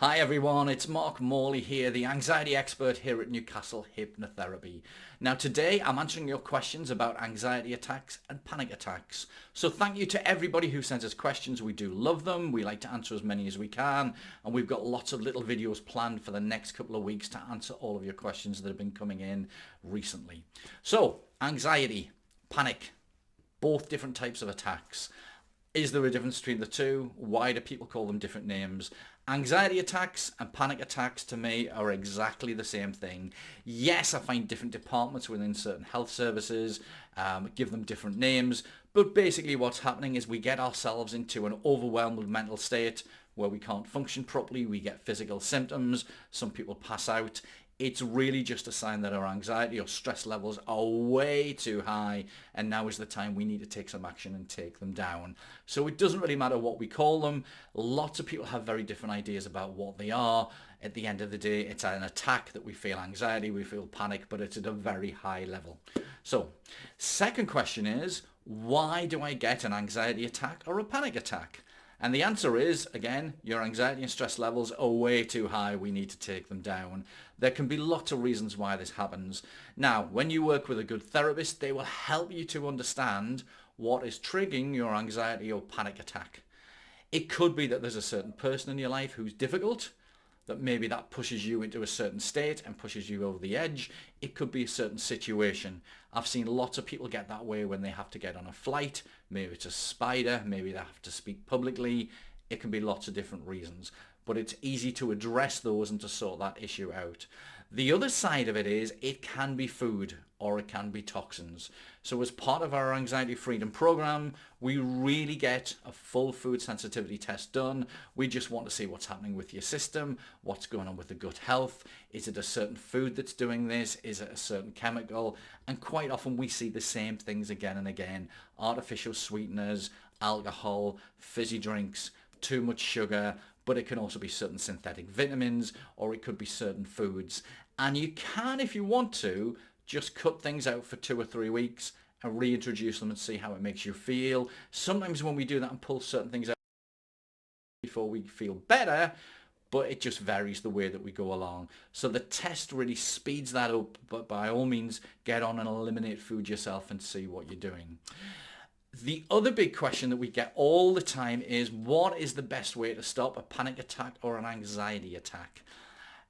Hi everyone, it's Mark Morley here, the anxiety expert here at Newcastle Hypnotherapy. Now today I'm answering your questions about anxiety attacks and panic attacks. So thank you to everybody who sends us questions. We do love them. We like to answer as many as we can, and we've got lots of little videos planned for the next couple of weeks to answer all of your questions that have been coming in recently. So anxiety, panic, both different types of attacks. Is there a difference between the two? Why do people call them different names? Anxiety attacks and panic attacks to me are exactly the same thing. Yes, I find different departments within certain health services give them different names, but basically what's happening is we get ourselves into an overwhelmed mental state where we can't function properly, we get physical symptoms, some people pass out. It's really just a sign that our anxiety or stress levels are way too high, and now is the time we need to take some action and take them down. So it doesn't really matter what we call them. Lots of people have very different ideas about what they are. At the end of the day, it's an attack that we feel anxiety, we feel panic, but it's at a very high level. So, second question is, why do I get an anxiety attack or a panic attack? And the answer is, again, your anxiety and stress levels are way too high. We need to take them down. There can be lots of reasons why this happens. Now, when you work with a good therapist, they will help you to understand what is triggering your anxiety or panic attack. It could be that there's a certain person in your life who's difficult, that maybe that pushes you into a certain state and pushes you over the edge. It could be a certain situation. I've seen lots of people get that way when they have to get on a flight. Maybe it's a spider, maybe they have to speak publicly. It can be lots of different reasons, but it's easy to address those and to sort that issue out. The other side of it is it can be food or it can be toxins. So as part of our anxiety freedom program, we really get a full food sensitivity test done. We just want to see what's happening with your system, what's going on with the gut health. Is it a certain food that's doing this? Is it a certain chemical? And quite often we see the same things again and again. Artificial sweeteners, alcohol, fizzy drinks, too much sugar, but it can also be certain synthetic vitamins, or it could be certain foods. And you can, if you want to, just cut things out for 2 or 3 weeks and reintroduce them and see how it makes you feel. Sometimes when we do that and pull certain things out before we feel better, but it just varies the way that we go along. So the test really speeds that up, but by all means, get on and eliminate food yourself and see what you're doing. The other big question that we get all the time is, what is the best way to stop a panic attack or an anxiety attack?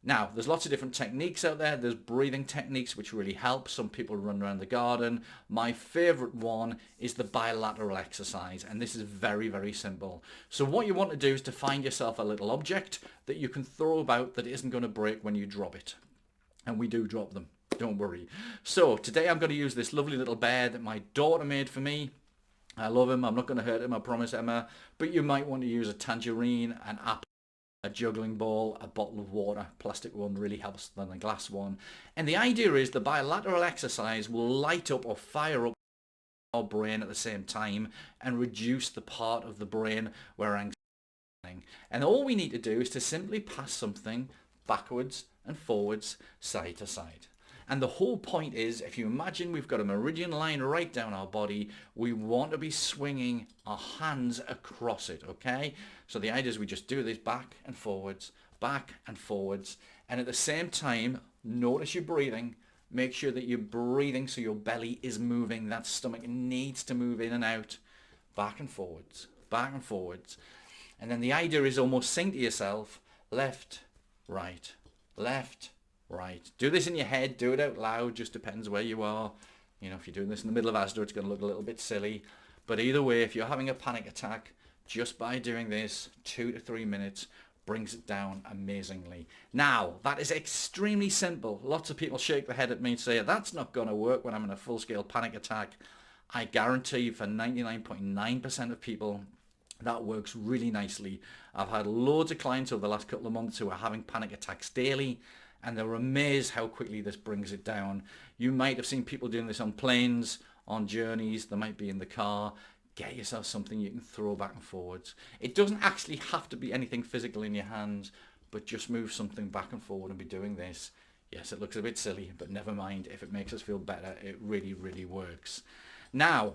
Now, there's lots of different techniques out there. There's breathing techniques which really help. Some people run around the garden. My favorite one is the bilateral exercise, and this is very, very simple. So what you want to do is to find yourself a little object that you can throw about that isn't going to break when you drop it. And we do drop them, don't worry. So today I'm going to use this lovely little bear that my daughter made for me. I love him. I'm not going to hurt him, I promise, Emma. But you might want to use a tangerine, an apple, a juggling ball, a bottle of water. Plastic one really helps than a glass one. And the idea is the bilateral exercise will light up or fire up our brain at the same time and reduce the part of the brain where anxiety is happening. And all we need to do is to simply pass something backwards and forwards, side to side. And the whole point is, if you imagine we've got a meridian line right down our body, we want to be swinging our hands across it, okay? So the idea is we just do this back and forwards, and at the same time, notice your breathing. Make sure that you're breathing so your belly is moving. That stomach needs to move in and out, back and forwards, back and forwards. And then the idea is almost sing to yourself, left, right, left, right. Do this in your head, do it out loud, just depends where you are. You know, if you're doing this in the middle of Asda, it's going to look a little bit silly. But either way, if you're having a panic attack, just by doing this 2 to 3 minutes brings it down amazingly. Now, that is extremely simple. Lots of people shake their head at me and say, that's not going to work when I'm in a full-scale panic attack. I guarantee you for 99.9% of people, that works really nicely. I've had loads of clients over the last couple of months who are having panic attacks daily, and they're amazed how quickly this brings it down. You might have seen people doing this on planes, on journeys, they might be in the car. Get yourself something you can throw back and forwards. It doesn't actually have to be anything physical in your hands, but just move something back and forward and be doing this. Yes, it looks a bit silly, but never mind. If it makes us feel better, it really, really works. Now,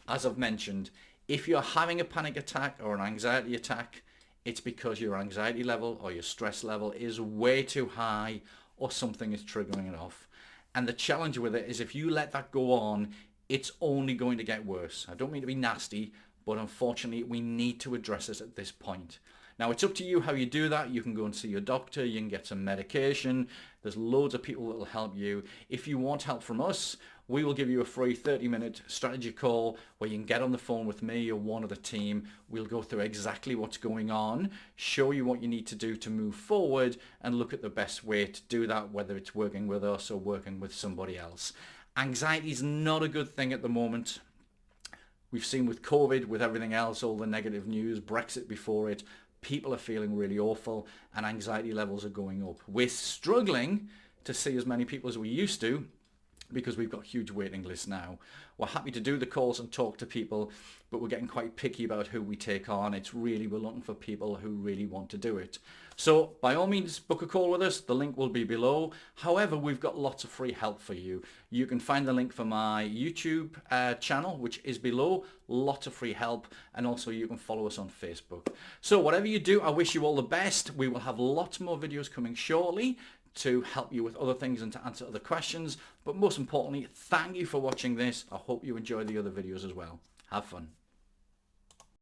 as I've mentioned, if you're having a panic attack or an anxiety attack, it's because your anxiety level or your stress level is way too high, or something is triggering it off. And the challenge with it is if you let that go on, it's only going to get worse. I don't mean to be nasty, but unfortunately we need to address it at this point. Now, it's up to you how you do that. You can go and see your doctor, you can get some medication. There's loads of people that will help you. If you want help from us, we will give you a free 30-minute strategy call where you can get on the phone with me or one of the team. We'll go through exactly what's going on, show you what you need to do to move forward, and look at the best way to do that, whether it's working with us or working with somebody else. Anxiety is not a good thing at the moment. We've seen with COVID, with everything else, all the negative news, Brexit before it, people are feeling really awful and anxiety levels are going up. We're struggling to see as many people as we used to because we've got huge waiting lists now. We're happy to do the calls and talk to people, but we're getting quite picky about who we take on. It's really, we're looking for people who really want to do it. So by all means, book a call with us. The link will be below. However, we've got lots of free help for you. You can find the link for my YouTube channel, which is below. Lots of free help. And also you can follow us on Facebook. So whatever you do, I wish you all the best. We will have lots more videos coming shortly to help you with other things and to answer other questions. But most importantly, thank you for watching this. I hope you enjoy the other videos as well. Have fun.